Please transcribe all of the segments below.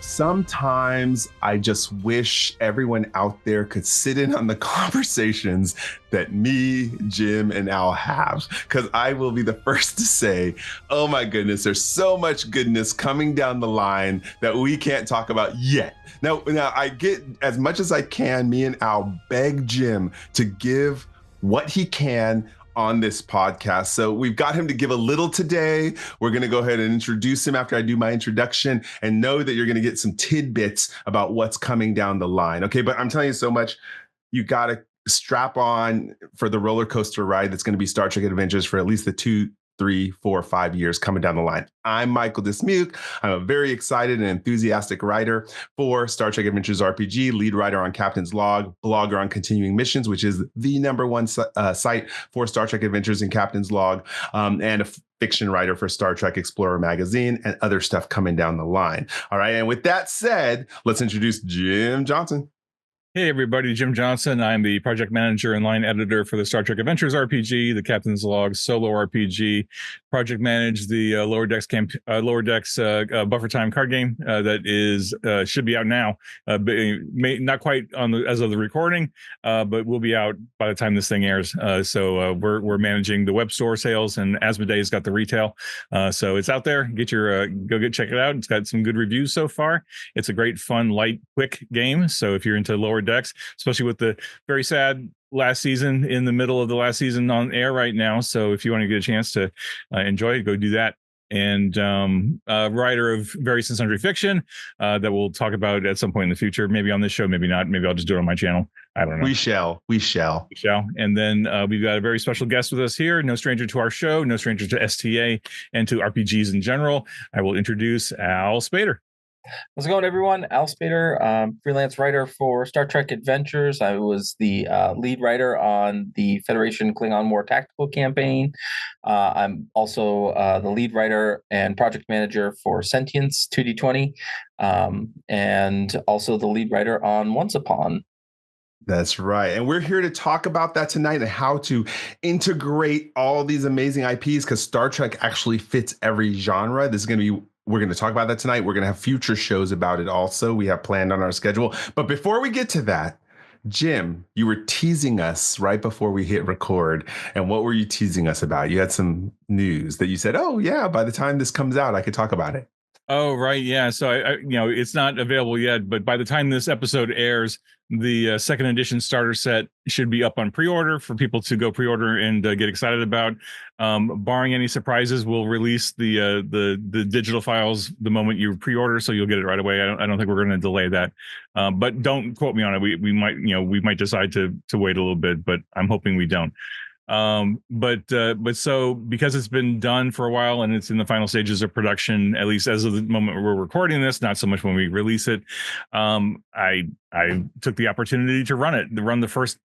Sometimes I just wish everyone out there could sit in on the conversations that me, Jim, and Al have, because I will be the first to say, oh my goodness, there's so much goodness coming down the line that we can't talk about yet. Now I get as much as I can, me and Al beg Jim to give what he can on this podcast. So we've got him to give a little today. We're going to go ahead and introduce him after I do my introduction, and know that you're going to get some tidbits about what's coming down the line. Okay, but I'm telling you so much, you got to strap on for the roller coaster ride that's going to be Star Trek Adventures for at least the 2, 3, 4, 5 years coming down the line. I'm Michael Dismuke. I'm a very excited and enthusiastic writer for Star Trek Adventures RPG, lead writer on Captain's Log, blogger on Continuing Missions, which is the #1 site for Star Trek Adventures and Captain's Log, and a fiction writer for Star Trek Explorer magazine and other stuff coming down the line. All right. And with that said, let's introduce Jim Johnson. Hey everybody, Jim Johnson. I'm the project manager and line editor for the Star Trek Adventures RPG, the Captain's Log solo RPG. Project manage the Lower Decks Buffer Time card game that is should be out now. Not quite as of the recording, but will be out by the time this thing airs. So we're managing the web store sales, and Asmodee's got the retail. So it's out there. Check it out. It's got some good reviews so far. It's a great, fun, light, quick game. So if you're into Lower Decks, especially with the very sad last season in the middle of the last season on air right now. So if you want to get a chance to enjoy it, go do that. And writer of various and sundry fiction that we'll talk about at some point in the future, maybe on this show, maybe not. Maybe I'll just do it on my channel. I don't know. We shall. And then we've got a very special guest with us here. No stranger to our show, no stranger to STA and to RPGs in general. I will introduce Al Spader. How's it going, everyone? Al Spader, freelance writer for Star Trek Adventures. I was the lead writer on the Federation Klingon War Tactical campaign. I'm also the lead writer and project manager for Sentience 2D20, and also the lead writer on Once Upon. That's right. And we're here to talk about that tonight and how to integrate all these amazing IPs, because Star Trek actually fits every genre. We're going to talk about that tonight. We're going to have future shows about it also. We have planned on our schedule. But before we get to that, Jim, you were teasing us right before we hit record. And what were you teasing us about? You had some news that you said, oh, yeah, by the time this comes out, I could talk about it. Oh, right. Yeah. So, it's not available yet, but by the time this episode airs, the second edition starter set should be up on pre-order for people to go pre-order and get excited about. Barring any surprises, we'll release the digital files the moment you pre-order, so you'll get it right away. I don't think we're going to delay that, but don't quote me on it. We might decide to wait a little bit, but I'm hoping we don't. But so because it's been done for a while and it's in the final stages of production, at least as of the moment we're recording this, not so much when we release it, I took the opportunity to run the first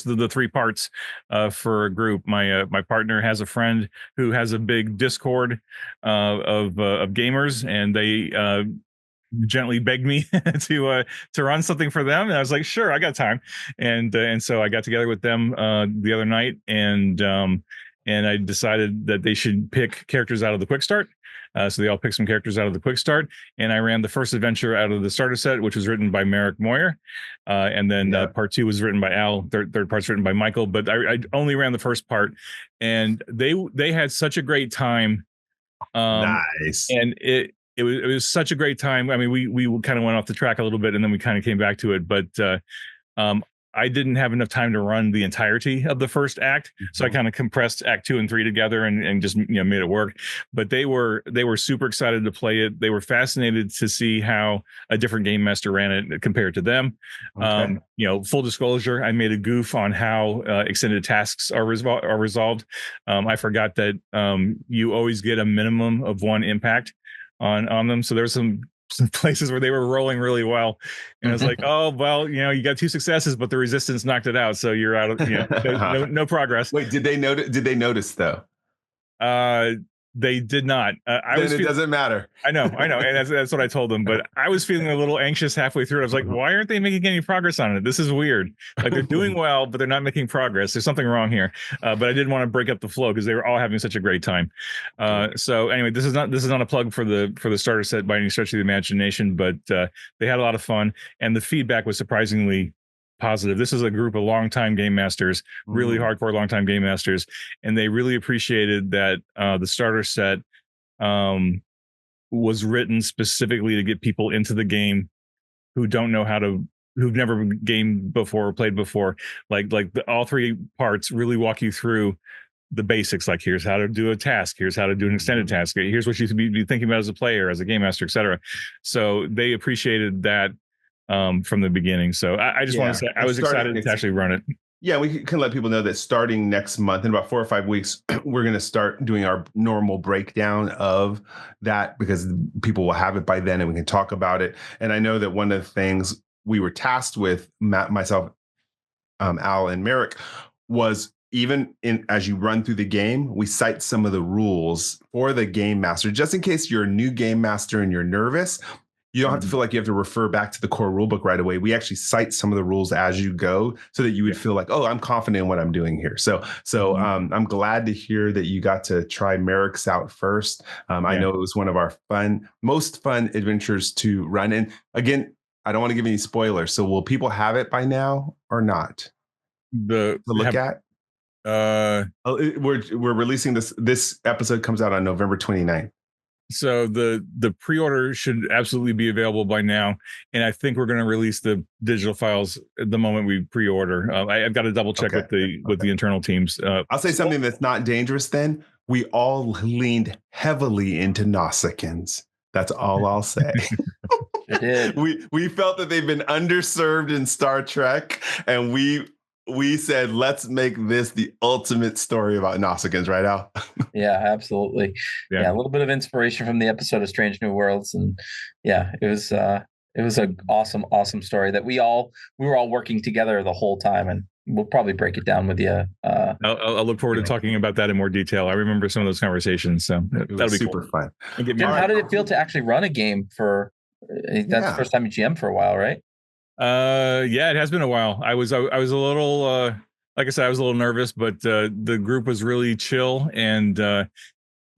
of the 3 parts for a group. My partner has a friend who has a big Discord of gamers, and they gently begged me to run something for them, and I was like, sure, I got time. And so I got together with them the other night, and I decided that they should pick characters out of the quick start. So they all picked some characters out of the quick start, and I ran the first adventure out of the starter set, which was written by Merrick Moyer, and then part 2 was written by Al. Third part's written by Michael, but I only ran the first part, and they had such a great time. Nice. And it was such a great time. I mean, we kind of went off the track a little bit, and then we kind of came back to it, but I didn't have enough time to run the entirety of the first act. So I kind of compressed act 2 and 3 together and just, made it work. But they were super excited to play it. They were fascinated to see how a different game master ran it compared to them. Okay. Full disclosure, I made a goof on how extended tasks are resolved. I forgot that you always get a minimum of 1 impact on them. So there's some places where they were rolling really well, and I was like, oh well, you got 2 successes, but the resistance knocked it out, so you're out of no progress. Wait, did they notice though? They did not. Then it doesn't matter. I know, and that's what I told them. But I was feeling a little anxious halfway through. I was like, why aren't they making any progress on it? This is weird. Like they're doing well, but they're not making progress. There's something wrong here. But I didn't want to break up the flow because they were all having such a great time. So anyway, this is not a plug for the starter set by any stretch of the imagination, but they had a lot of fun, and the feedback was surprisingly positive. This is a group of longtime game masters, really hardcore longtime game masters, and they really appreciated that the starter set was written specifically to get people into the game who've never gamed before or played before. All three parts really walk you through the basics. Like, here's how to do a task, here's how to do an extended task, here's what you should be thinking about as a player, as a game master, etc. So they appreciated that from the beginning. So I just want to say I was excited to actually run it. Yeah, we can let people know that starting next month, in about 4 or 5 weeks, we're going to start doing our normal breakdown of that, because people will have it by then and we can talk about it. And I know that one of the things we were tasked with, myself, Al, and Merrick, was even as you run through the game, we cite some of the rules for the game master, just in case you're a new game master and you're nervous. You don't have to feel like you have to refer back to the core rulebook right away. We actually cite some of the rules as you go, so that you would feel like, oh, I'm confident in what I'm doing here. So I'm glad to hear that you got to try Merrick's out first. I know it was one of our most fun adventures to run. And again, I don't want to give any spoilers. So will people have it by now or not? To look at? We're releasing this episode comes out on November 29th. So the pre-order should absolutely be available by now, and I think we're going to release the digital files the moment we pre-order. I've got to double check with the internal teams. I'll say something that's not dangerous. Then we all leaned heavily into Nausicaans. That's all I'll say. We felt that they've been underserved in Star Trek, and we said, let's make this the ultimate story about Nausicaans, right, Al? Yeah, absolutely. Yeah, a little bit of inspiration from the episode of Strange New Worlds, and yeah, it was an awesome story that we were all working together the whole time, and we'll probably break it down with you. I'll look forward to talking about that in more detail. I remember some of those conversations, so that'll be super fun. Jim, how did it feel to actually run a game for? That's the first time you GM for a while, right? Yeah, it has been a while. I was a little like I said, I was a little nervous, but the group was really chill, and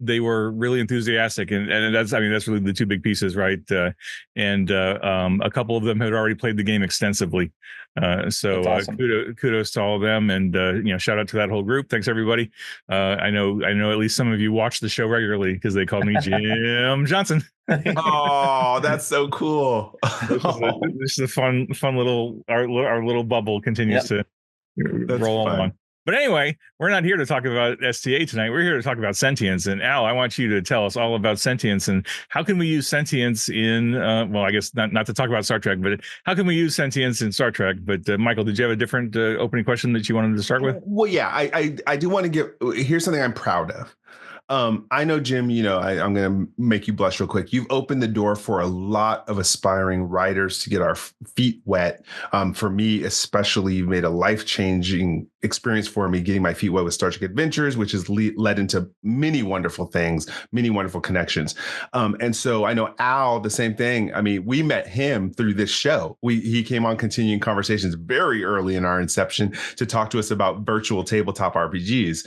they were really enthusiastic, and that's really the two big pieces, right? And a couple of them had already played the game extensively. So awesome. Kudos to all of them, and shout out to that whole group. Thanks, everybody. I know at least some of you watch the show regularly because they called me Jim Johnson. Oh, that's so cool. This is a fun little our little bubble continues to roll on. But anyway, we're not here to talk about STA tonight. We're here to talk about sentience. And Al, I want you to tell us all about sentience and how can we use sentience in, well, I guess not to talk about Star Trek, but how can we use sentience in Star Trek? But Michael, did you have a different opening question that you wanted to start with? Well, yeah, I do want to here's something I'm proud of. I know, Jim, I'm going to make you blush real quick. You've opened the door for a lot of aspiring writers to get our feet wet. For me, especially, you've made a life-changing experience for me getting my feet wet with Star Trek Adventures, which has led into many wonderful things, many wonderful connections. And so I know Al, the same thing. I mean, we met him through this show. He came on Continuing Conversations very early in our inception to talk to us about virtual tabletop RPGs.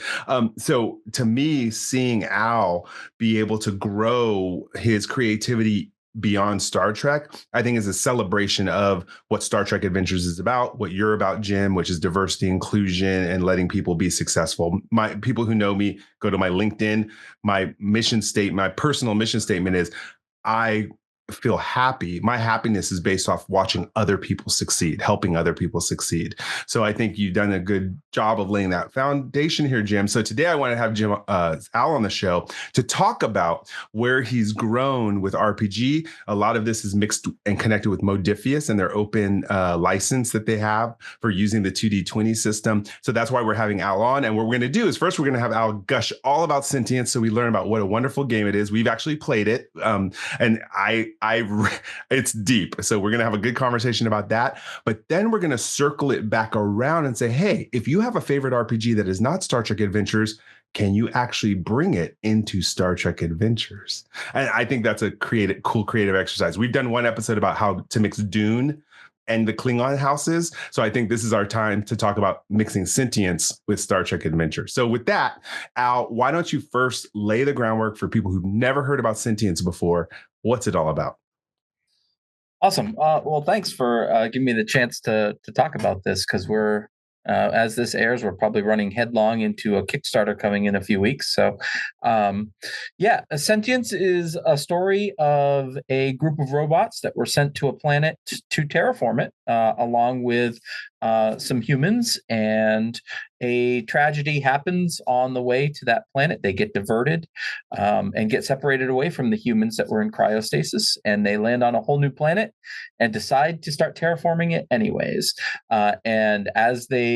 So to me, seeing Al be able to grow his creativity beyond Star Trek, I think is a celebration of what Star Trek Adventures is about, what you're about, Jim, which is diversity, inclusion, and letting people be successful. My people who know me, go to my LinkedIn. My personal mission statement is I feel happy. My happiness is based off watching other people succeed, helping other people succeed. So I think you've done a good job of laying that foundation here, Jim. So today I want to have Al on the show to talk about where he's grown with RPG. A lot of this is mixed and connected with Modiphius and their open license that they have for using the 2D20 system. So that's why we're having Al on. And what we're going to do is first we're going to have Al gush all about Sentience, so we learn about what a wonderful game it is. We've actually played it, and it's deep. So we're going to have a good conversation about that. But then we're going to circle it back around and say, hey, if you have a favorite RPG that is not Star Trek Adventures, can you actually bring it into Star Trek Adventures? And I think that's a cool creative exercise. We've done one episode about how to mix Dune and the Klingon houses. So I think this is our time to talk about mixing sentience with Star Trek Adventure. So with that, Al, why don't you first lay the groundwork for people who've never heard about sentience before? What's it all about? Awesome. Well, thanks for giving me the chance to talk about this, because we're as this airs, we're probably running headlong into a Kickstarter coming in a few weeks. So, Sentience is a story of a group of robots that were sent to a planet to terraform it, along with some humans, and a tragedy happens on the way to that planet. They get diverted and get separated away from the humans that were in cryostasis, and they land on a whole new planet and decide to start terraforming it anyways. And as the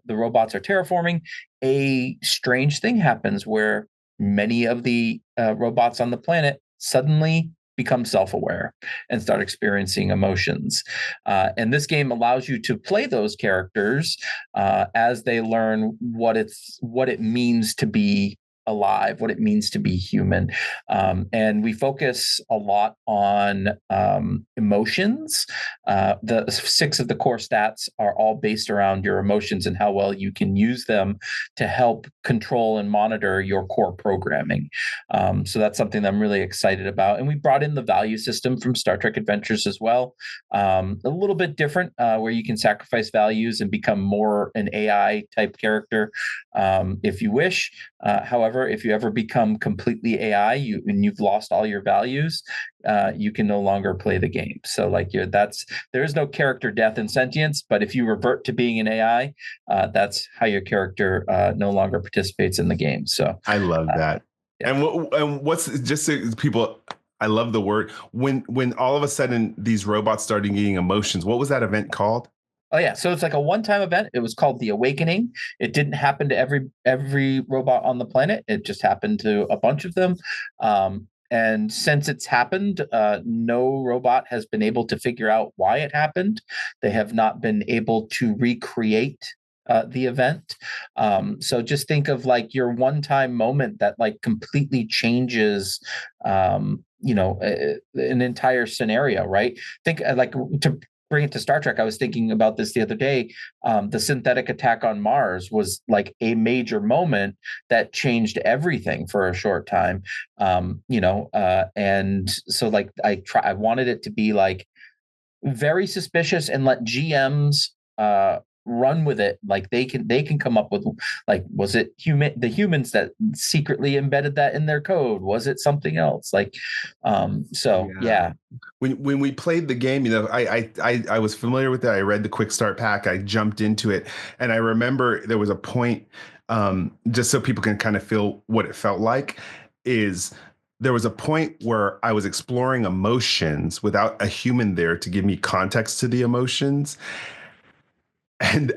robots are terraforming, a strange thing happens where many of the robots on the planet suddenly become self-aware and start experiencing emotions. And this game allows you to play those characters as they learn what it means to be alive, what it means to be human. And we focus a lot on emotions. The 6 of the core stats are all based around your emotions and how well you can use them to help control and monitor your core programming. So that's something that I'm really excited about. And we brought in the value system from Star Trek Adventures as well. A little bit different, where you can sacrifice values and become more an AI type character if you wish. However, if you ever become completely AI and you've lost all your values, you can no longer play the game. So there is no character death in Sentience, but if you revert to being an AI, that's how your character no longer participates in the game. So I love that. Yeah. And what's just so people, I love the word, when all of a sudden these robots started getting emotions, what was that event called? Oh yeah, so it's like a one-time event. It was called the Awakening. It didn't happen to every robot on the planet. It just happened to a bunch of them. And since it's happened, no robot has been able to figure out why it happened. They have not been able to recreate the event. So just think of like your one-time moment that like completely changes an entire scenario, right? Think like to bring it to Star Trek, I was thinking about this the other day. The synthetic attack on Mars was like a major moment that changed everything for a short time. And so like I wanted it to be like very suspicious and let GMs run with it. Like they can come up with, like, was it the humans that secretly embedded that in their code? Was it something else? Like, yeah. When we played the game, I was familiar with it. I read the quick start pack. I jumped into it, and I remember there was a point, just so people can kind of feel what it felt like, is there was a point where I was exploring emotions without a human there to give me context to the emotions. And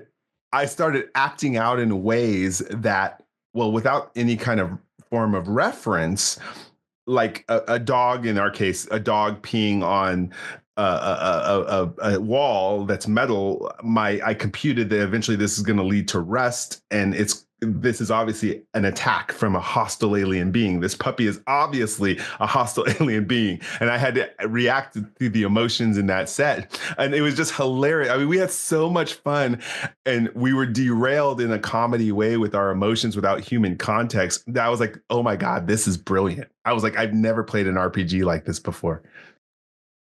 I started acting out in ways that, well, without any kind of form of reference, like a dog, in our case, a dog peeing on a wall that's metal. I computed that eventually this is going to lead to rust, and this is obviously an attack from a hostile alien being. This puppy is obviously a hostile alien being, and I had to react to the emotions in that set, and it was just hilarious. I mean, we had so much fun, and we were derailed in a comedy way with our emotions without human context. That was like, oh my God, this is brilliant. I was like, I've never played an RPG like this before.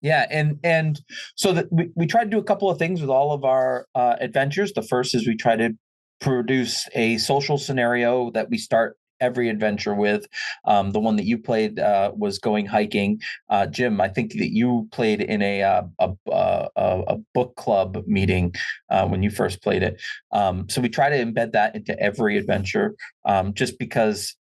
Yeah, and so that we try to do a couple of things with all of our adventures. The first is we try to produce a social scenario that we start every adventure with. The one that you played was going hiking. Jim, I think that you played in a book club meeting when you first played it. So we try to embed that into every adventure, just because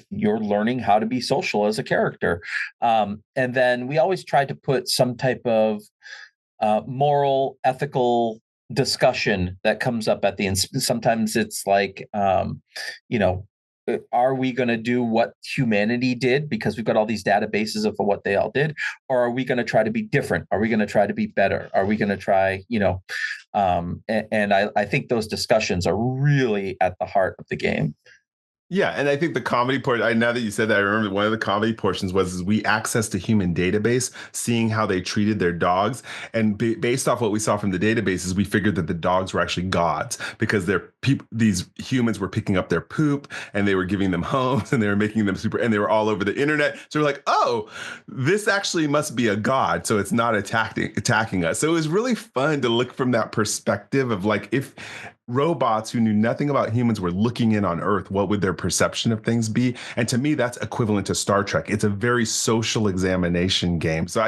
you're learning how to be social as a character. And then we always try to put some type of moral, ethical discussion that comes up at the end. Sometimes it's like, are we going to do what humanity did because we've got all these databases of what they all did? Or are we going to try to be different? Are we going to try to be better? Are we going to try, and I think those discussions are really at the heart of the game. Yeah, and I think the comedy part, now that you said that, I remember one of the comedy portions was is we accessed a human database, seeing how they treated their dogs. And based off what we saw from the databases, we figured that the dogs were actually gods because these humans were picking up their poop and they were giving them homes and they were making them super, and they were all over the internet. So we're like, oh, this actually must be a god. So it's not attacking us. So it was really fun to look from that perspective of like, if robots who knew nothing about humans were looking in on Earth, what would their perception of things be? And to me, that's equivalent to Star Trek. It's a very social examination game. So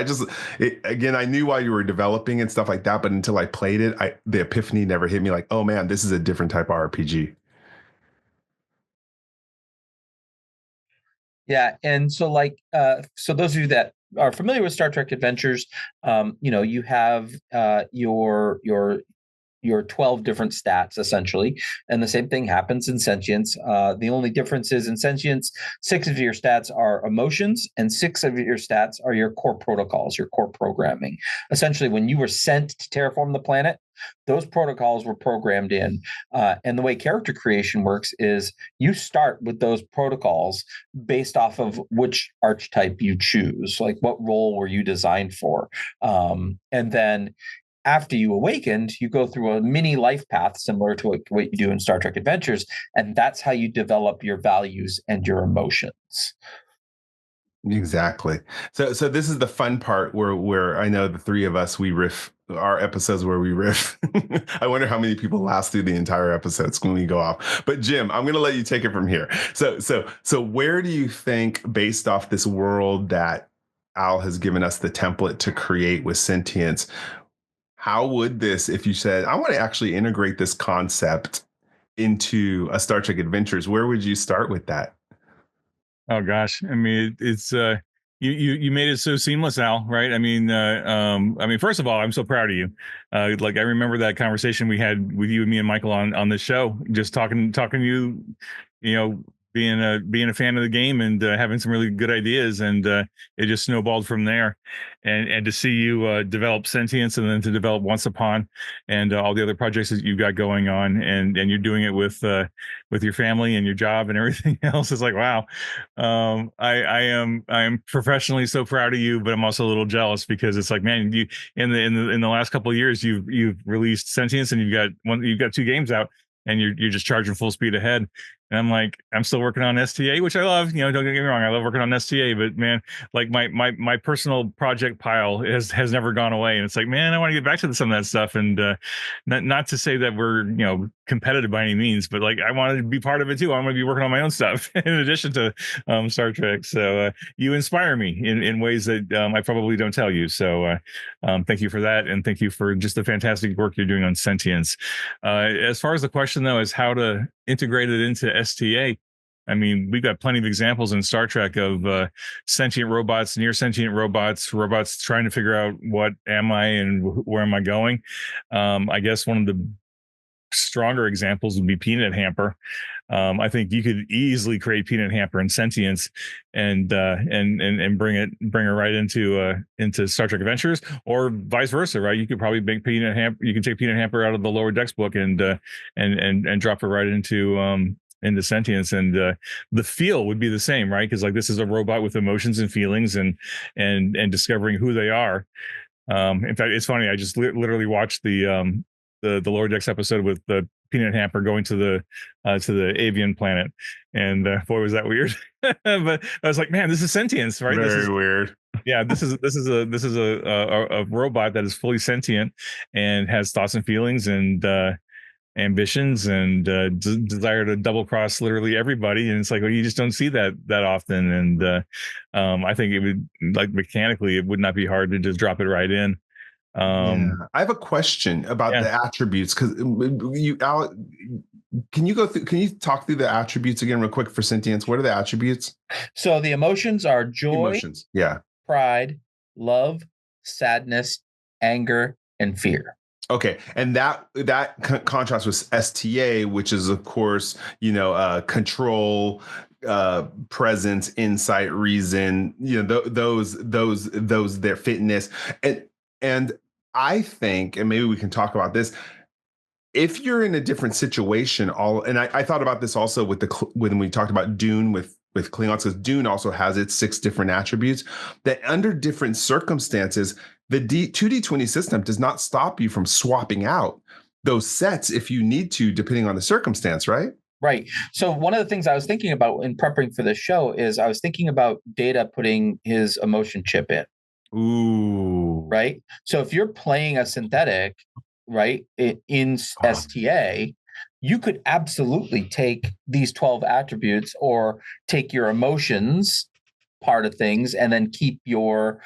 again, I knew why you were developing and stuff like that, but until I played it, the epiphany never hit me like, oh man, this is a different type of RPG. Yeah, and so so those of you that are familiar with Star Trek Adventures, you have your 12 different stats essentially, and the same thing happens in Sentience. The only difference is in Sentience, 6 of your stats are emotions and 6 of your stats are your core protocols, your core programming. Essentially, when you were sent to terraform the planet, those protocols were programmed in. And the way character creation works is you start with those protocols based off of which archetype you choose, like what role were you designed for. And then after you awakened, you go through a mini life path similar to what you do in Star Trek Adventures. And that's how you develop your values and your emotions. Exactly. So this is the fun part where I know the three of us, we riff our episodes where we riff. I wonder how many people last through the entire episodes when we go off. But Jim, I'm going to let you take it from here. So where do you think, based off this world that Al has given us the template to create with Sentience, how would this, if you said, I want to actually integrate this concept into a Star Trek Adventures, where would you start with that? Oh gosh, I mean it's you made it so seamless, Al. Right? I mean, first of all, I'm so proud of you. Like I remember that conversation we had with you and me and Michael on this show, just talking to you, you know, being a fan of the game and having some really good ideas, and it just snowballed from there. And to see you develop Sentience and then to develop Once Upon and all the other projects that you've got going on, and you're doing it with your family and your job and everything else, is like wow. I am professionally so proud of you, but I'm also a little jealous because it's like, man, you in the last couple of years you've released Sentience and you've got 2 games out and you're just charging full speed ahead. And I'm like, I'm still working on STA, which I love. Don't get me wrong, I love working on STA, but man, like my personal project pile has never gone away. And it's like, man, I want to get back to some of that stuff. And not to say that we're competitive by any means, but like I want to be part of it too. I want to be working on my own stuff in addition to Star Trek. So you inspire me in ways that I probably don't tell you. So thank you for that, and thank you for just the fantastic work you're doing on Sentience. As far as the question though is how to integrate it into STA, I mean, we've got plenty of examples in Star Trek of sentient robots, near sentient robots trying to figure out what am I and where am I going. I guess one of the stronger examples would be Peanut Hamper. I think you could easily create Peanut Hamper and Sentience and bring her right into Star Trek Adventures, or vice versa, right? You could probably make Peanut Hamper. You can take Peanut Hamper out of the Lower Decks book and drop her right into Sentience, and the feel would be the same, right? Because like this is a robot with emotions and feelings and discovering who they are. In fact, it's funny. I just literally watched the Lower Decks episode with the Peanut Hamper going to the avian planet, and boy was that weird. But I was like, man, this is Sentience, right? Very weird. Yeah, this is a robot that is fully sentient and has thoughts and feelings and ambitions and desire to double cross literally everybody. And it's like, well, you just don't see that often. And I think it would, like, mechanically it would not be hard to just drop it right in. Yeah. I have a question about the attributes, because can you talk through the attributes again real quick for Sentience? What are the attributes? So the emotions are joy, pride, love, sadness, anger, and fear. Okay, and that contrasts with STA, which is of course control, presence, insight, reason. Those their fitness, and I think, and maybe we can talk about this. if you're in a different situation, and I thought about this also with when we talked about Dune with Klingons, because Dune also has its 6 different attributes, that under different circumstances, the 2D20 system does not stop you from swapping out those sets if you need to, depending on the circumstance, right? Right. So one of the things I was thinking about in prepping for this show is I was thinking about Data putting his emotion chip in. Ooh. Right. So if you're playing a synthetic, right, in STA, you could absolutely take these 12 attributes or take your emotions part of things and then keep your,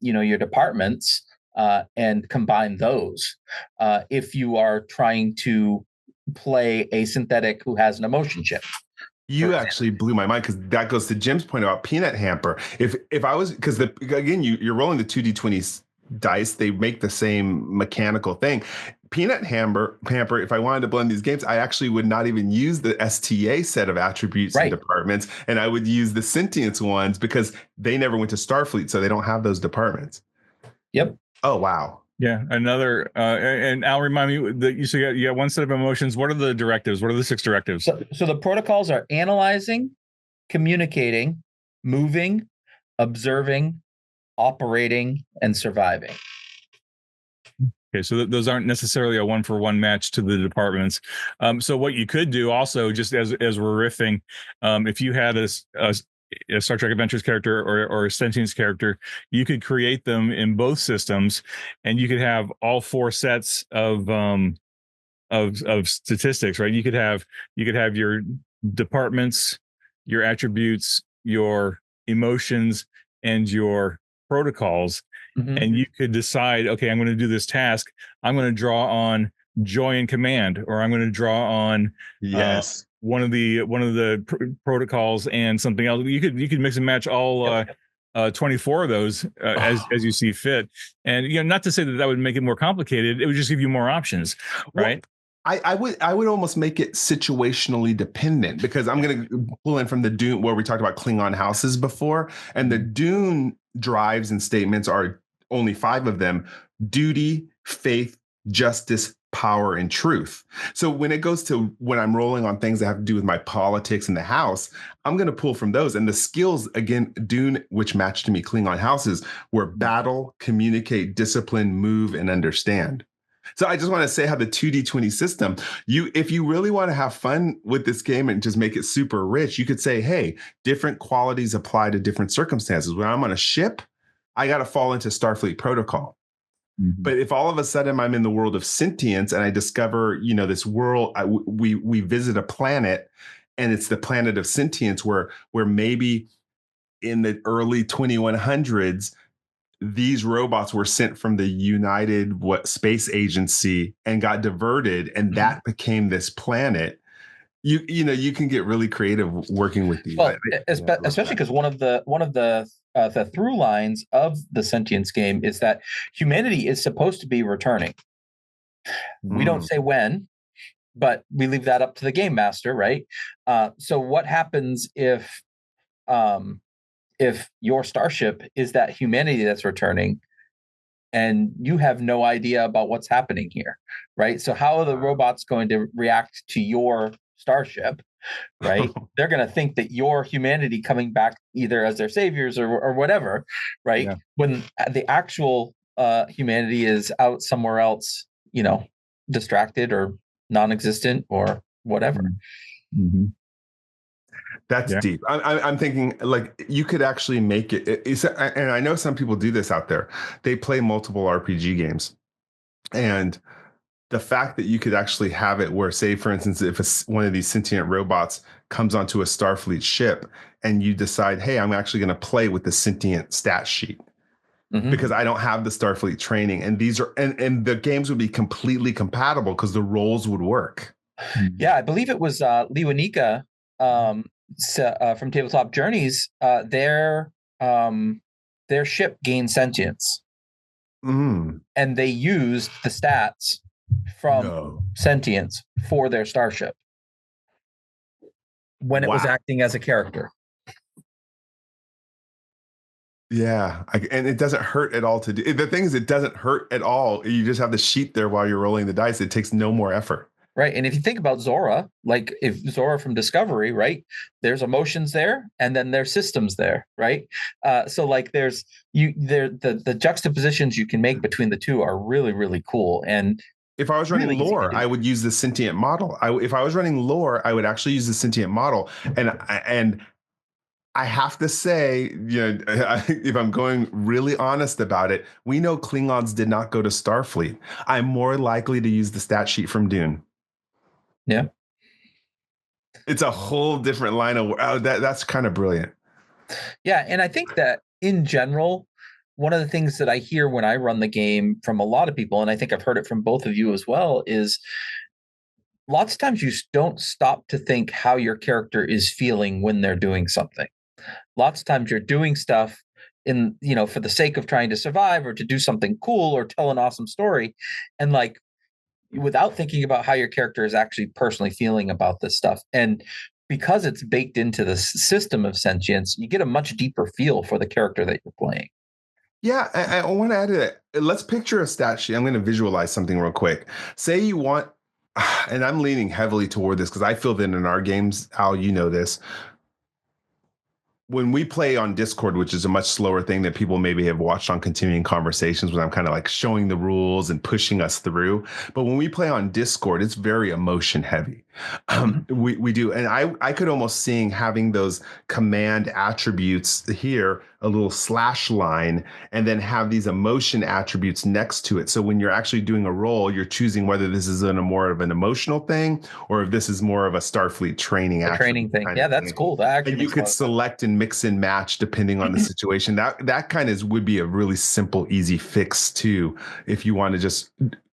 your departments and combine those. If you are trying to play a synthetic who has an emotion chip. You actually blew my mind, because that goes to Jim's point about peanut hamper. If I was, because again, you're rolling the 2d20 dice, they make the same mechanical thing. Peanut hamper, if I wanted to blend these games, I actually would not even use the STA set of attributes and departments, and I would use the sentience ones because they never went to Starfleet, so they don't have those departments. Yep. Oh, wow. Yeah, another, and Al, remind me that you got one set of emotions. What are the directives? What are the 6 directives? So the protocols are analyzing, communicating, moving, observing, operating, and surviving. Okay, so those aren't necessarily a 1-for-1 match to the departments. So what you could do also, just as we're riffing, if you had a Star Trek Adventures character or a Sentience character, you could create them in both systems, and you could have all 4 sets of statistics, right? You could have your departments, your attributes, your emotions, and your protocols. Mm-hmm. And you could decide, okay, I'm going to do this task. I'm going to draw on joy and command, or I'm going to draw on one of the protocols and something else. You could mix and match all 24 of those as you see fit. And not to say that would make it more complicated. It would just give you more options, right? Well, I would almost make it situationally dependent, because I'm going to pull in from the Dune, where we talked about Klingon houses before, and the Dune drives and statements are only 5 of them: duty, faith, justice, power, and truth. So when it goes to when I'm rolling on things that have to do with my politics in the house, I'm going to pull from those. And the skills, again, Dune, which matched to me Klingon houses, were battle, communicate, discipline, move, and understand. So I just want to say how the 2D20 system, if you really want to have fun with this game and just make it super rich, you could say, hey, different qualities apply to different circumstances. When I'm on a ship, I got to fall into Starfleet protocol. Mm-hmm. But if all of a sudden I'm in the world of sentience and I discover, this world, we visit a planet, and it's the planet of sentience where maybe in the early 2100s, these robots were sent from the United Space Agency and got diverted, and that became this planet. You can get really creative working with these. Well, especially because one of the through lines of the sentience game is that humanity is supposed to be returning. We don't say when, but we leave that up to the game master, right? So what happens if your starship is that humanity that's returning and you have no idea about what's happening here, right? So how are the robots going to react to your starship, right? They're going to think that your humanity coming back either as their saviors or whatever, right? Yeah. When the actual humanity is out somewhere else, distracted or non-existent or whatever. Mm-hmm. That's deep. I'm thinking, like, you could actually make it. And I know some people do this out there. They play multiple RPG games, and the fact that you could actually have it where, say, for instance, if one of these sentient robots comes onto a Starfleet ship, and you decide, hey, I'm actually going to play with the sentient stat sheet. Mm-hmm. Because I don't have the Starfleet training, and these are and the games would be completely compatible because the roles would work. Yeah, I believe it was Lewanika. From Tabletop Journeys, their ship gained sentience, and they used the stats from sentience for their starship when it was acting as a character. Yeah, and it doesn't hurt at all to do. The thing is, it doesn't hurt at all. You just have the sheet there while you're rolling the dice. It takes no more effort. Right. And if you think about Zora, like if Zora from Discovery, right, there's emotions there and then there's systems there, right? So like the juxtapositions you can make between the two are really, really cool. And if I was running really lore, I would use the sentient model. If I was running lore, I would actually use the sentient model. And I have to say, if I'm going really honest about it, we know Klingons did not go to Starfleet. I'm more likely to use the stat sheet from Dune. Yeah. It's a whole different line of that's kind of brilliant. Yeah, and I think that in general, one of the things that I hear when I run the game from a lot of people, and I think I've heard it from both of you as well, is lots of times you don't stop to think how your character is feeling when they're doing something. Lots of times you're doing stuff for the sake of trying to survive or to do something cool or tell an awesome story. And like without thinking about how your character is actually personally feeling about this stuff. And because it's baked into the system of sentience, you get a much deeper feel for the character that you're playing. Yeah, I want to add to that. Let's picture a stat sheet. I'm going to visualize something real quick. Say you want, and I'm leaning heavily toward this because I feel that in our games, Al, you know this, when we play on Discord, which is a much slower thing that people maybe have watched on continuing conversations, when I'm kind of like showing the rules and pushing us through. But when we play on Discord, it's very emotion heavy. We do. And I could almost seeing having those command attributes here, a little slash line, and then have these emotion attributes next to it. So when you're actually doing a roll, you're choosing whether this is in a more of an emotional thing or if this is more of a Starfleet training thing. Yeah, that's cool. That actually and you could select and mix and match depending on the situation. That kind of would be a really simple, easy fix too, if you want to just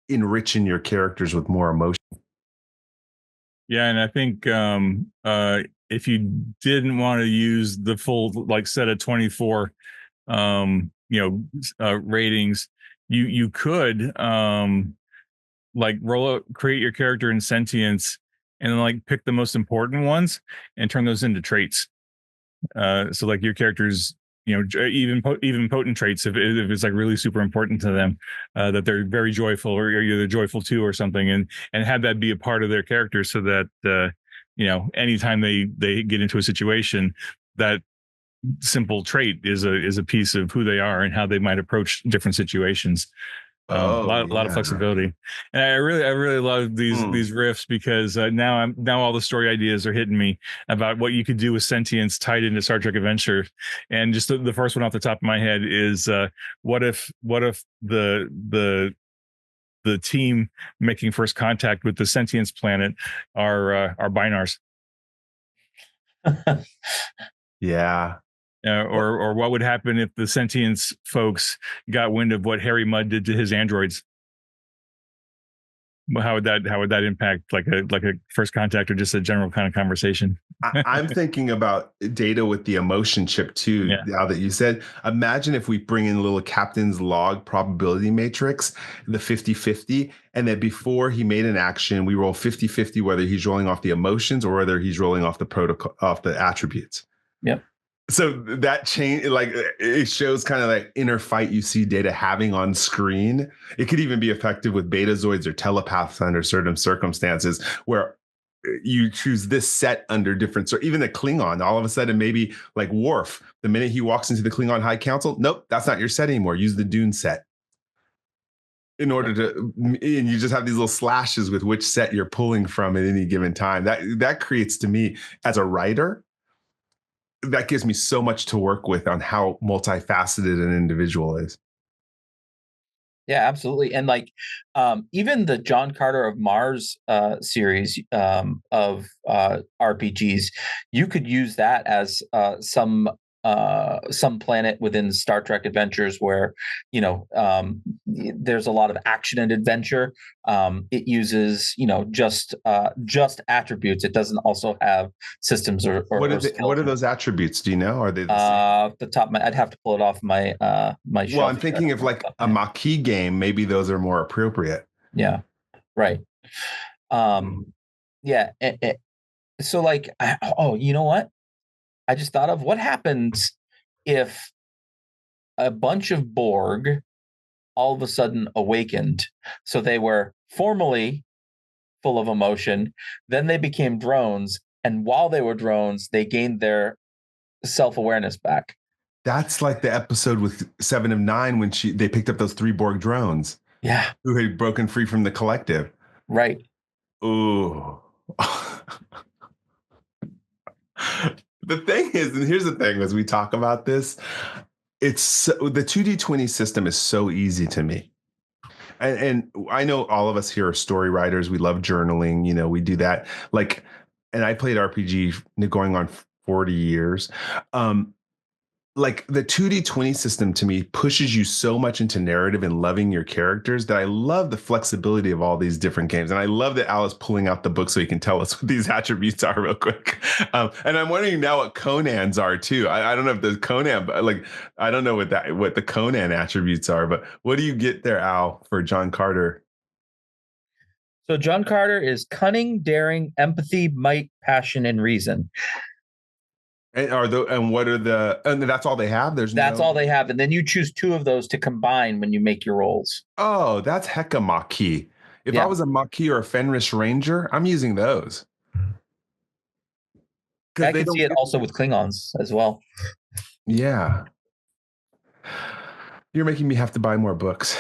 enrich in your characters with more emotion. Yeah, and I think if you didn't want to use the full like set of 24 ratings, you could like create your character in sentience and then like pick the most important ones and turn those into traits. So like your characters, even potent traits, if it's like really super important to them, that they're very joyful or you're joyful too or something, and have that be a part of their character so that anytime they get into a situation, that simple trait is a piece of who they are and how they might approach different situations. A lot of flexibility, and I really love these riffs because now all the story ideas are hitting me about what you could do with sentience tied into Star Trek Adventure. And just the first one off the top of my head is what if the team making first contact with the sentience planet are binars? Yeah. Or what would happen if the sentience folks got wind of what Harry Mudd did to his androids? How would that impact like a first contact or just a general kind of conversation? I'm thinking about data with the emotion chip too. Yeah. Now that you said, imagine if we bring in a little captain's log probability matrix, the 50-50, and that before he made an action, we roll 50-50 whether he's rolling off the emotions or whether he's rolling off the protocol, off the attributes. Yep. So that change, like it shows kind of that inner fight you see Data having on screen. It could even be effective with betazoids or telepaths under certain circumstances where you choose this set under different, so even a Klingon, all of a sudden, maybe like Worf, the minute he walks into the Klingon High Council, nope, that's not your set anymore. Use the Dune set. In order to, and you just have these little slashes with which set you're pulling from at any given time. That creates, to me, as a writer, that gives me so much to work with on how multifaceted an individual is. Yeah, absolutely. And like even the John Carter of Mars series of RPGs, you could use that as some planet within Star Trek Adventures where there's a lot of action and adventure. It uses just attributes. It doesn't also have systems or what are those attributes? Do you know? Are they the same? The top of my, I'd have to pull it off my my shelf. Well, I'm thinking of like a Maquis game. Maybe those are more appropriate. Yeah, right. Yeah. So like, you know what? I just thought of what happens if a bunch of Borg all of a sudden awakened. So they were formerly full of emotion. Then they became drones. And while they were drones, they gained their self-awareness back. That's like the episode with Seven of Nine when they picked up those 3 Borg drones. Yeah. Who had broken free from the collective. Right. Ooh. The thing is, and here's the thing as we talk about this, the 2D20 system is so easy to me. And I know all of us here are story writers. We love journaling. We do that. And I played RPG going on 40 years. Like the 2D20 system to me pushes you so much into narrative and loving your characters that I love the flexibility of all these different games. And I love that Al is pulling out the book so he can tell us what these attributes are real quick. And I'm wondering now what Conan's are too. I don't know if the Conan, I don't know what the Conan attributes are, but what do you get there, Al, for John Carter? So John Carter is cunning, daring, empathy, might, passion, and reason. And what are and that's all they have? That's all they have. And then you choose 2 of those to combine when you make your rolls. Oh, that's hecka Maquis. If I was a Maquis or a Fenris Ranger, I'm using those. I can see it also with Klingons as well. Yeah. You're making me have to buy more books.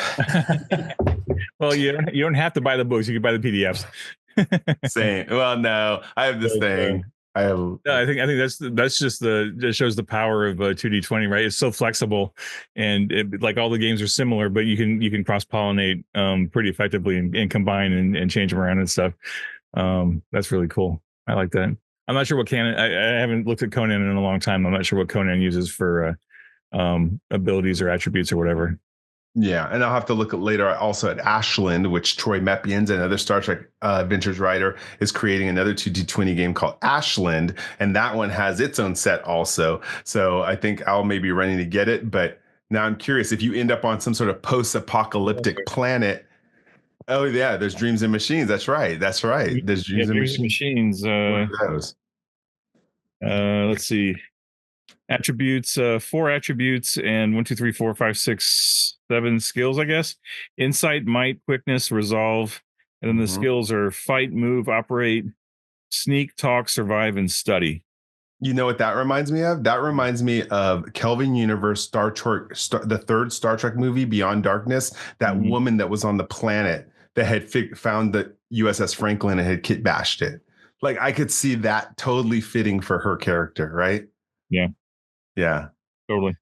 Well, you don't have to buy the books. You can buy the PDFs. Same. Well, no, I have this thing. I think that's just that shows the power of 2D20, right? It's so flexible, and like all the games are similar, but you can cross pollinate pretty effectively and combine and change them around and stuff. That's really cool. I like that. I'm not sure what Conan. I haven't looked at Conan in a long time. I'm not sure what Conan uses for abilities or attributes or whatever. Yeah, and I'll have to look at later also at Ashland, which Troy Mepians, another Star Trek Adventures writer, is creating another 2D20 game called Ashland, and that one has its own set also. So I think Al may be running to get it, but now I'm curious if you end up on some sort of post-apocalyptic planet. Oh yeah, there's Dreams and Machines. That's right. There's Dreams and Machines. What are those? Let's see. Attributes, 4 attributes, and 1, 2, 3, 4, 5, 6, 7 skills, I guess. Insight, might, quickness, resolve. And then the skills are fight, move, operate, sneak, talk, survive, and study. You know what that reminds me of? That reminds me of Kelvin Universe, the 3rd Star Trek movie, Beyond Darkness. That woman that was on the planet that had found the USS Franklin and had kit bashed it. Like I could see that totally fitting for her character, right? Yeah. Yeah. Totally.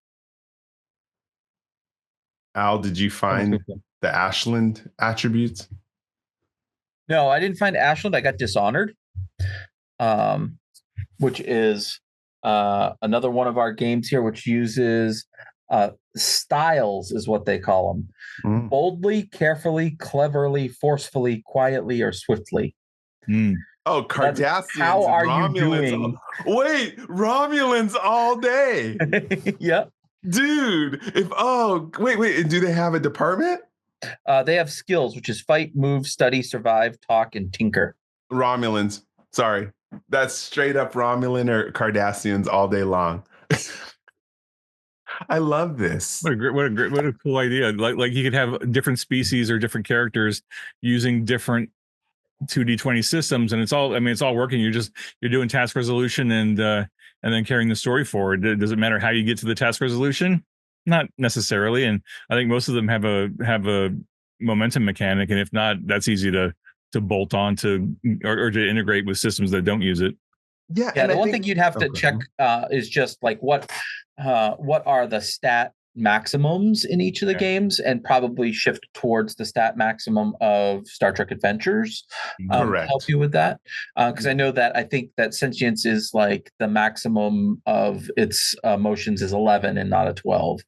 Al, did you find the Ashland attributes? No, I didn't find Ashland. I got Dishonored, which is another one of our games here, which uses styles, is what they call them. Boldly, carefully, cleverly, forcefully, quietly, or swiftly. Oh, Cardassians. How are Romulans you doing? Wait, Romulans all day. Yep. Dude, wait, do they have a department? They have skills, which is fight, move, study, survive, talk, and tinker. Romulans. Sorry. That's straight up Romulan or Cardassians all day long. I love this. What a cool idea. Like you could have different species or different characters using different 2D20 systems, and it's all working. You're doing task resolution and then carrying the story forward. Does it matter how you get to the task resolution? Not necessarily. And I think most of them have a momentum mechanic, and if not, that's easy to bolt on to or to integrate with systems that don't use it. Yeah. The one thing you'd have to check is just like what are the stat maximums in each of the games, and probably shift towards the stat maximum of Star Trek Adventures. Help you with that, because I know that I think that Sentience is like the maximum of its emotions is 11 and not a 12.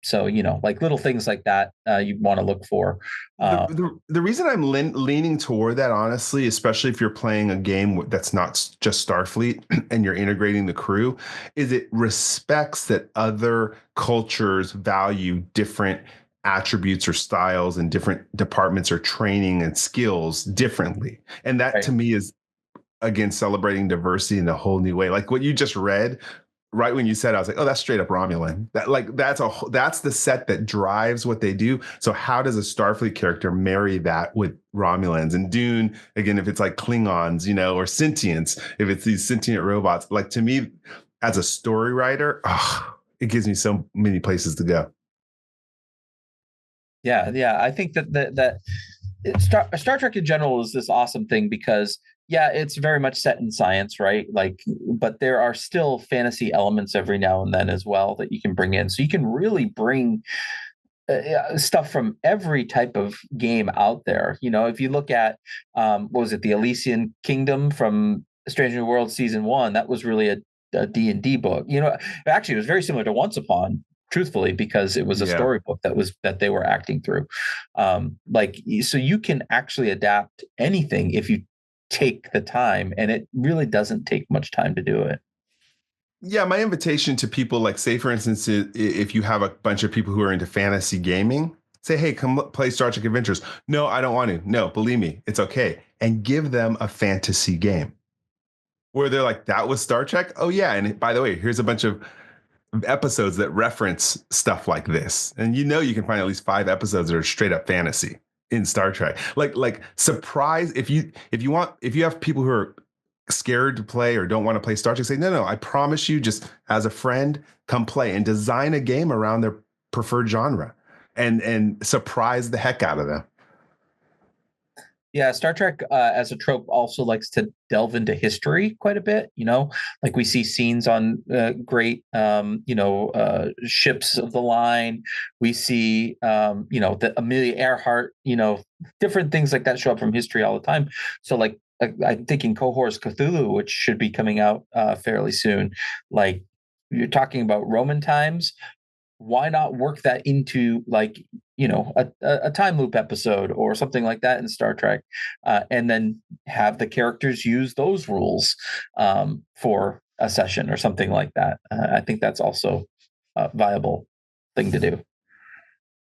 So, like little things like that you want to look for. The reason I'm leaning toward that, honestly, especially if you're playing a game that's not just Starfleet and you're integrating the crew, is it respects that other cultures value different attributes or styles and different departments or training and skills differently. And that to me is, again, celebrating diversity in a whole new way. Like what you just read right when you said, I was like, oh, that's straight up Romulan. That's the set that drives what they do. So how does a Starfleet character marry that with Romulans? And Dune, again, if it's like Klingons, or sentience, if it's these sentient robots, like to me, as a story writer, it gives me so many places to go. Yeah. I think that Star Trek in general is this awesome thing because it's very much set in science, right? Like, but there are still fantasy elements every now and then as well that you can bring in. So you can really bring stuff from every type of game out there. If you look at what was it, the Elysian Kingdom from Strange New World season 1, that was really a D&D book. Actually, it was very similar to Once Upon, truthfully, because it was a Yeah. storybook that they were acting through. So you can actually adapt anything if you take the time, and it really doesn't take much time to do it. Yeah, my invitation to people, like, say, for instance, if you have a bunch of people who are into fantasy gaming, say, hey, come play Star Trek Adventures. No, I don't want to. No, believe me, it's okay. And give them a fantasy game where they're like, that was Star Trek? Oh, yeah. And by the way, here's a bunch of episodes that reference stuff like this. And you can find at least 5 episodes that are straight up fantasy in Star Trek. Like surprise, if you have people who are scared to play or don't want to play Star Trek, say, no, I promise you, just as a friend, come play and design a game around their preferred genre and surprise the heck out of them. Yeah, Star Trek as a trope also likes to delve into history quite a bit. Like we see scenes on great, ships of the line. We see, the Amelia Earhart, different things like that show up from history all the time. So, like, I'm thinking Cohor's Cthulhu, which should be coming out fairly soon. Like, you're talking about Roman times. Why not work that into, like, a time loop episode or something like that in Star Trek, and then have the characters use those rules for a session or something like that. I think that's also a viable thing to do.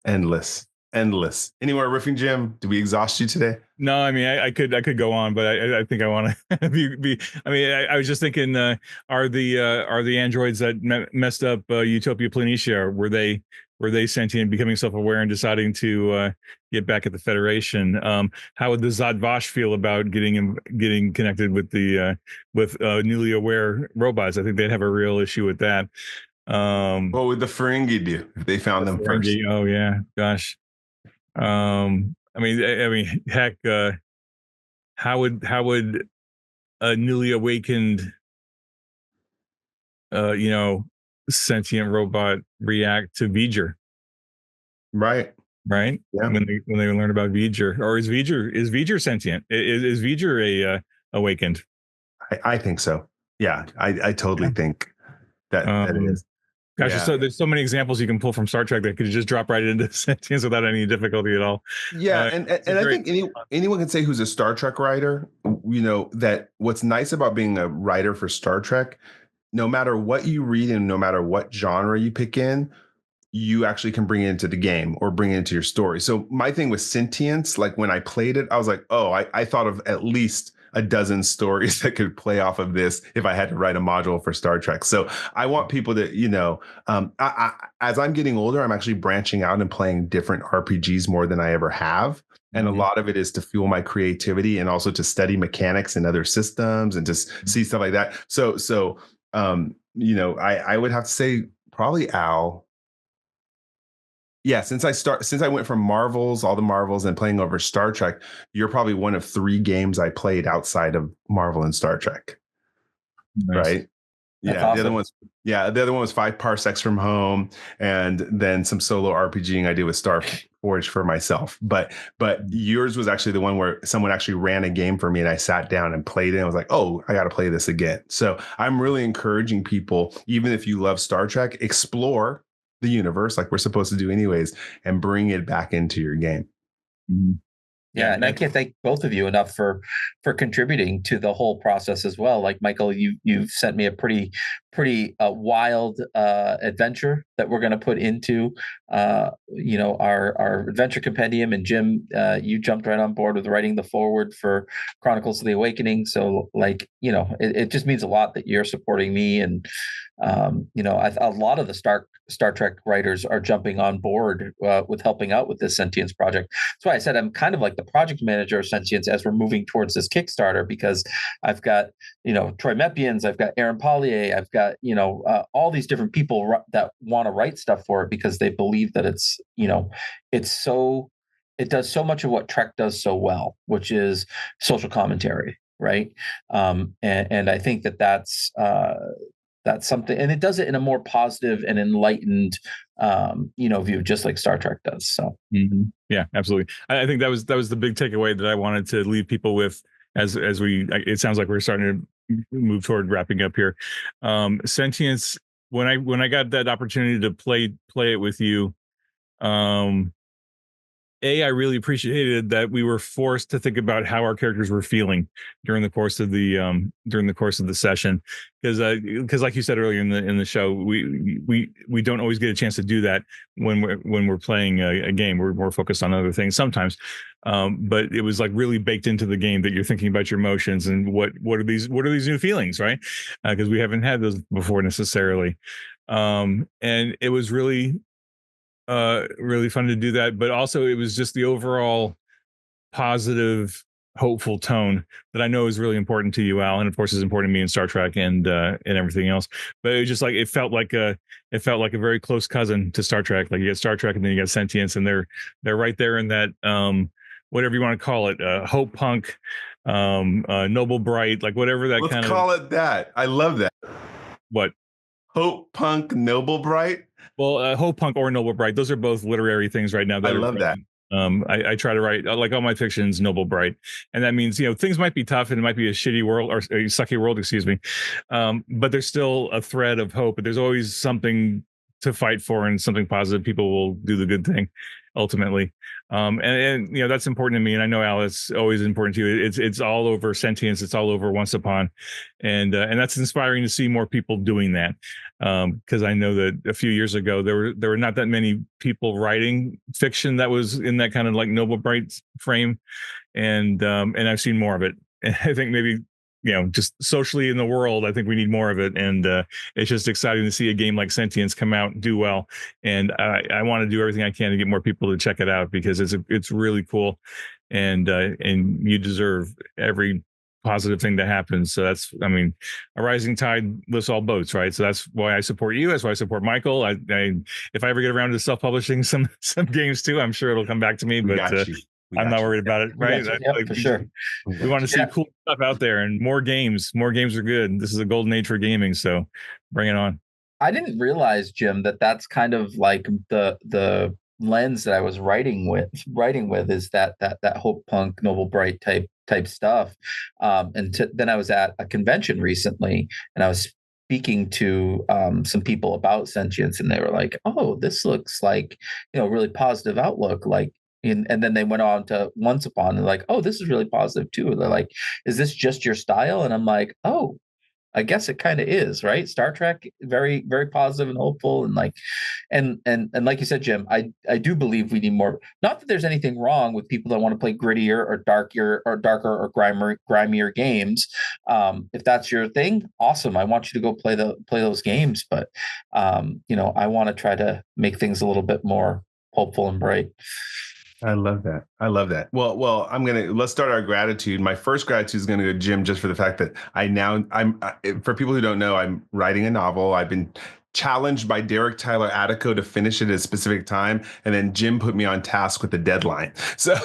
Endless. Any more riffing, Jim? Did we exhaust you today? No, I mean, I could go on, but I think I want to be. I mean, I was just thinking, are the androids that messed up Utopia Planitia, were they sentient, becoming self-aware, and deciding to get back at the Federation? How would the Zhat Vash feel about getting connected with the with newly aware robots? I think they'd have a real issue with that. What would the Ferengi do if they found them first? Oh yeah, gosh. I mean, heck, how would a newly awakened, sentient robot react to V'ger? Right. Right. Yeah. When they learn about V'ger, or is V'ger sentient? Is V'ger a awakened? I think so. Yeah, I totally think that it is. Gosh, Yeah. there's so many examples you can pull from Star Trek that could just drop right into sentience without any difficulty at all. Yeah, and I think anyone can say who's a Star Trek writer, that what's nice about being a writer for Star Trek, no matter what you read and no matter what genre you pick in, you actually can bring it into the game or bring it into your story. So my thing with sentience, like when I played it, I was like, oh, I thought of at least a dozen stories that could play off of this if I had to write a module for Star Trek. So I want people to, as I'm getting older, I'm actually branching out and playing different RPGs more than I ever have. And a lot of it is to fuel my creativity and also to study mechanics in other systems and just see stuff like that. So I would have to say probably Al. Yeah, since I went from all the Marvels, and playing over Star Trek, you're probably one of 3 games I played outside of Marvel and Star Trek. Nice. Right? That's Yeah, awesome. the other one was 5 Parsecs from Home, and then some solo RPGing I did with Star Forge for myself. But yours was actually the one where someone actually ran a game for me, and I sat down and played it. And I was like, oh, I got to play this again. So I'm really encouraging people, even if you love Star Trek, explore the universe like we're supposed to do anyways, and bring it back into your game. Mm-hmm. Yeah, and I can't thank both of you enough for contributing to the whole process as well. Like, Michael, you've sent me a pretty pretty wild adventure that we're going to put into our adventure compendium. And Jim, you jumped right on board with writing the foreword for Chronicles of the Awakening. So it just means a lot that you're supporting me. And a lot of the Star Trek writers are jumping on board with helping out with this Sentience project. That's why I said I'm kind of like the project manager of Sentience as we're moving towards this Kickstarter, because I've got Troy Mepians, I've got Aaron Pollier, I've got all these different people that want to write stuff for it because they believe that it does so much of what Trek does so well, which is social commentary, right? And I think that's something, and it does it in a more positive and enlightened view, just like Star Trek does. So yeah, absolutely. I think that was the big takeaway that I wanted to leave people with as it sounds like we're starting to move toward wrapping up here. Sentience, when I got that opportunity to play it with you, I really appreciated that we were forced to think about how our characters were feeling during the course of the session, because like you said earlier in the show, we don't always get a chance to do that when we're playing a game. We're more focused on other things sometimes, but it was like really baked into the game that you're thinking about your emotions and what are these new feelings, right? Because we haven't had those before necessarily, and it was really fun to do that. But also it was just the overall positive, hopeful tone that I know is really important to you, Al, and of course is important to me in Star Trek and everything else. But it was just like it felt like a very close cousin to Star Trek. Like you got Star Trek and then you got Sentience, and they're right there in that whatever you want to call it, hope punk, noble bright, like whatever that Let's kind of. Let's call it that. I love that. What? Hope punk noble bright. Well, hope punk or noble bright, those are both literary things right now. I love that. I try to write, like all my fictions, noble bright, and that means things might be tough and it might be a shitty world or a sucky world, excuse me, but there's still a thread of hope. But there's always something to fight for and something positive. People will do the good thing ultimately, and that's important to me, and I know, Al, it's always important to you. It's all over Sentience, it's all over Once Upon, and that's inspiring to see more people doing that, because I know that a few years ago there were not that many people writing fiction that was in that kind of like noble bright frame, and I've seen more of it. And I think maybe just socially in the world, I think we need more of it. And it's just exciting to see a game like Sentience come out and do well. And I want to do everything I can to get more people to check it out, because it's really cool. And you deserve every positive thing to happen. So that's, I mean, a rising tide lifts all boats, right? So that's why I support you. That's why I support Michael. I if I ever get around to self-publishing some games too, I'm sure it'll come back to me. But I'm not worried about it, right? For sure. We want to see cool stuff out there and more games. More games are good. This is a golden age for gaming, so bring it on. I didn't realize, Jim, that that's kind of like the lens that I was writing with is that hope punk, noble bright type stuff. Then I was at a convention recently, and I was speaking to some people about Sentience, and they were like, "Oh, this looks like really positive outlook." Like. And then they went on to Once Upon, and like, oh, this is really positive too. They're like, is this just your style? And I'm like, oh, I guess it kind of is, right? Star Trek, very, very positive and hopeful, and like, and like you said, Jim, I do believe we need more. Not that there's anything wrong with people that want to play grittier or darker or grimier games. If that's your thing, awesome. I want you to go play those games, but I want to try to make things a little bit more hopeful and bright. I love that. Well, let's start our gratitude. My first gratitude is going to go to Jim, just for the fact that for people who don't know, I'm writing a novel. I've been challenged by Derek Tyler Attico to finish it at a specific time, and then Jim put me on task with the deadline. So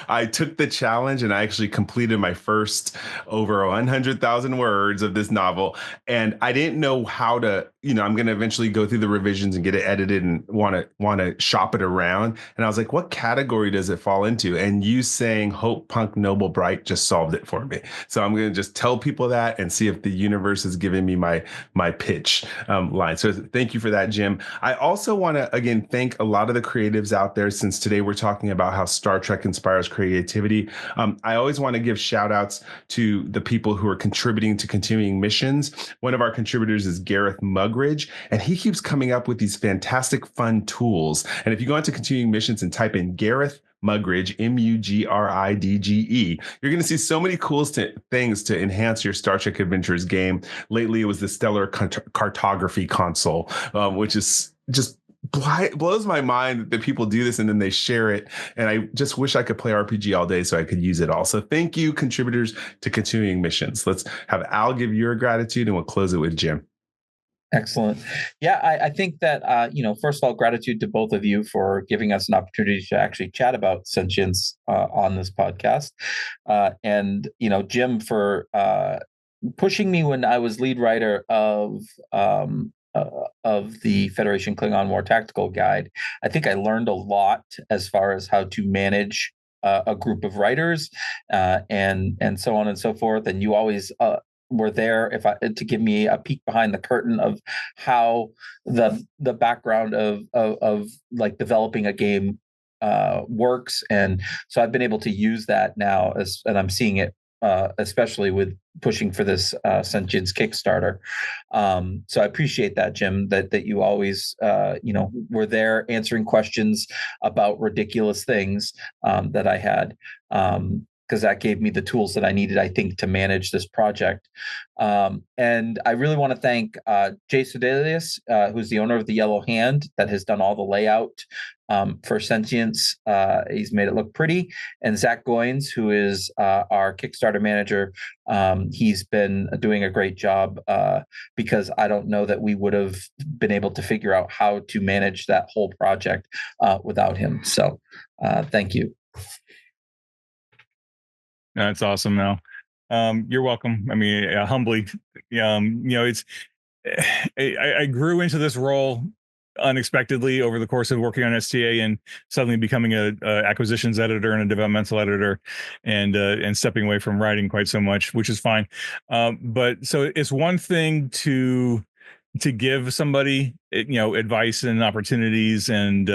I took the challenge, and I actually completed my first over 100,000 words of this novel, and I didn't know how to I'm going to eventually go through the revisions and get it edited and want to shop it around. And I was like, what category does it fall into? And you saying Hope, Punk, Noble, Bright just solved it for me. So I'm going to just tell people that and see if the universe is giving me my pitch line. So thank you for that, Jim. I also want to, again, thank a lot of the creatives out there, since today we're talking about how Star Trek inspires creativity. I always want to give shout outs to the people who are contributing to continuing missions. One of our contributors is Gareth Mugridge, and he keeps coming up with these fantastic, fun tools. And if you go into continuing missions and type in Gareth Mugridge, Mugridge, you're going to see so many cool things to enhance your Star Trek Adventures game. Lately, it was the Stellar Cartography console, which is just blows my mind that people do this and then they share it. And I just wish I could play RPG all day so I could use it all. So thank you, contributors to continuing missions. Let's have Al give your gratitude and we'll close it with Jim. Excellent. Yeah, I think that, first of all, gratitude to both of you for giving us an opportunity to actually chat about sentience on this podcast. And, Jim, for pushing me when I was lead writer of the Federation Klingon War Tactical Guide. I think I learned a lot as far as how to manage a group of writers and so on and so forth. And you always were there to give me a peek behind the curtain of how the background of like developing a game works. And so I've been able to use that now and I'm seeing it especially with pushing for this sentience Kickstarter. So I appreciate that, Jim, that you always, were there answering questions about ridiculous things that I had, because that gave me the tools that I needed, I think, to manage this project. And I really want to thank Jay Sedelius, who's the owner of the Yellow Hand, that has done all the layout for Sentience. He's made it look pretty. And Zach Goins, who is our Kickstarter manager, he's been doing a great job because I don't know that we would have been able to figure out how to manage that whole project without him. So thank you. That's awesome, Mel. You're welcome. I mean, humbly, it's I grew into this role unexpectedly over the course of working on STA and suddenly becoming a acquisitions editor and a developmental editor and stepping away from writing quite so much, which is fine. But so it's one thing to give somebody advice and opportunities and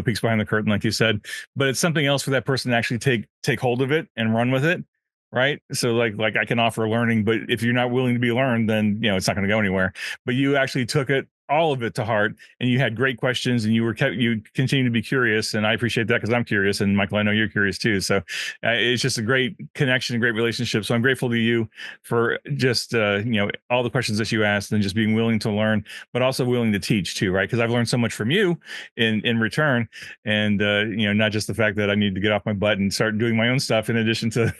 peeks behind the curtain, like you said, but it's something else for that person to actually take hold of it and run with it, right? So like I can offer learning, but if you're not willing to be learned, then it's not going to go anywhere. But you actually took all of it to heart, and you had great questions, and you continue to be curious, and I appreciate that because I'm curious, and Michael, I know you're curious too. So it's just a great connection, a great relationship. So I'm grateful to you for just all the questions that you asked, and just being willing to learn, but also willing to teach too, right? Because I've learned so much from you in return, and not just the fact that I need to get off my butt and start doing my own stuff in addition to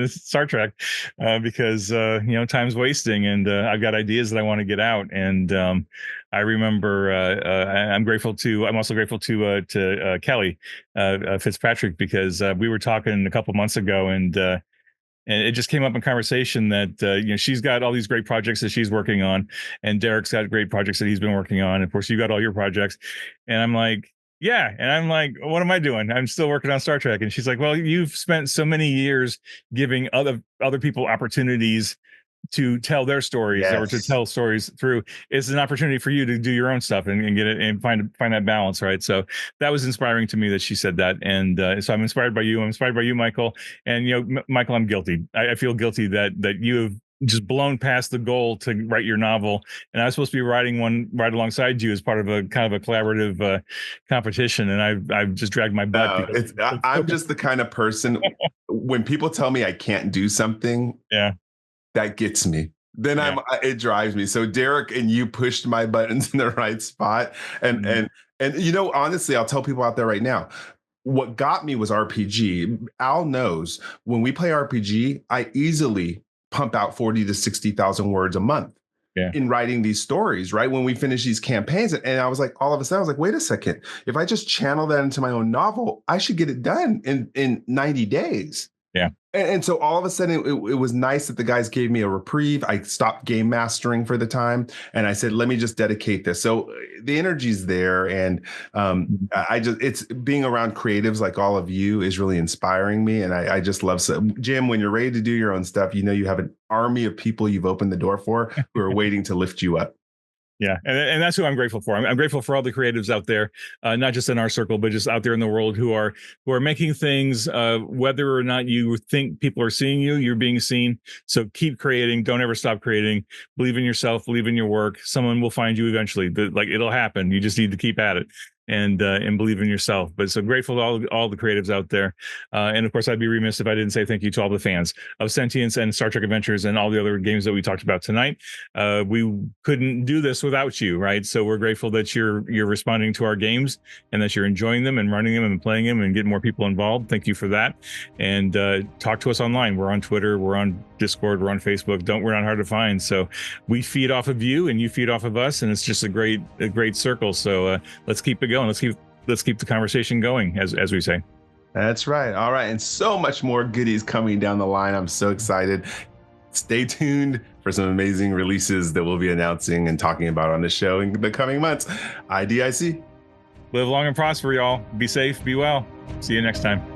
Star Trek, because time's wasting, and I've got ideas that I want to get out. And I remember I'm also grateful to Kelly Fitzpatrick, because we were talking a couple months ago, and it just came up in conversation that she's got all these great projects that she's working on, and Derek's got great projects that he's been working on. And of course, you got all your projects, and I'm like, yeah. And I'm like, what am I doing? I'm still working on Star Trek. And she's like, well, you've spent so many years giving other people opportunities to tell their stories, or to tell stories through. It's an opportunity for you to do your own stuff and get it and find that balance, right? So that was inspiring to me that she said that. And so I'm inspired by you. I'm inspired by you, Michael. And Michael, I'm guilty. I feel guilty that you have just blown past the goal to write your novel, and I was supposed to be writing one right alongside you as part of a kind of a collaborative competition, and I've just dragged my butt. I'm just the kind of person, when people tell me I can't do something, that gets me. Then it drives me. So Derek and you pushed my buttons in the right spot, and honestly, I'll tell people out there right now, what got me was RPG. Al knows when we play RPG, I easily pump out 40 to 60,000 words a month in writing these stories, right? When we finish these campaigns. And I was like, all of a sudden, I was like, wait a second. If I just channel that into my own novel, I should get it done in 90 days. Yeah. And so all of a sudden, it was nice that the guys gave me a reprieve. I stopped game mastering for the time, and I said, "Let me just dedicate this." So the energy's there, and it's being around creatives like all of you is really inspiring me, and I just love. So, Jim, when you're ready to do your own stuff, you have an army of people you've opened the door for who are waiting to lift you up. Yeah, and that's who I'm grateful for. I'm grateful for all the creatives out there, not just in our circle, but just out there in the world who are making things. Whether or not you think people are seeing you, you're being seen. So keep creating. Don't ever stop creating. Believe in yourself. Believe in your work. Someone will find you eventually. Like it'll happen. You just need to keep at it and believe in yourself. But so grateful to all the creatives out there. And of course, I'd be remiss if I didn't say thank you to all the fans of Sentience and Star Trek Adventures and all the other games that we talked about tonight. We couldn't do this without you, right? So we're grateful that you're responding to our games and that you're enjoying them and running them and playing them and getting more people involved. Thank you for that. And talk to us online. We're on Twitter, we're on Discord, we're on Facebook. We're not hard to find. So we feed off of you and you feed off of us, and it's just a great circle. So let's keep it going. Let's keep the conversation going, as we say. That's right. All right. And so much more goodies coming down the line. I'm so excited. Stay tuned for some amazing releases that we'll be announcing and talking about on the show in the coming months. IDIC. Live long and prosper, y'all. Be safe, be well. See you next time.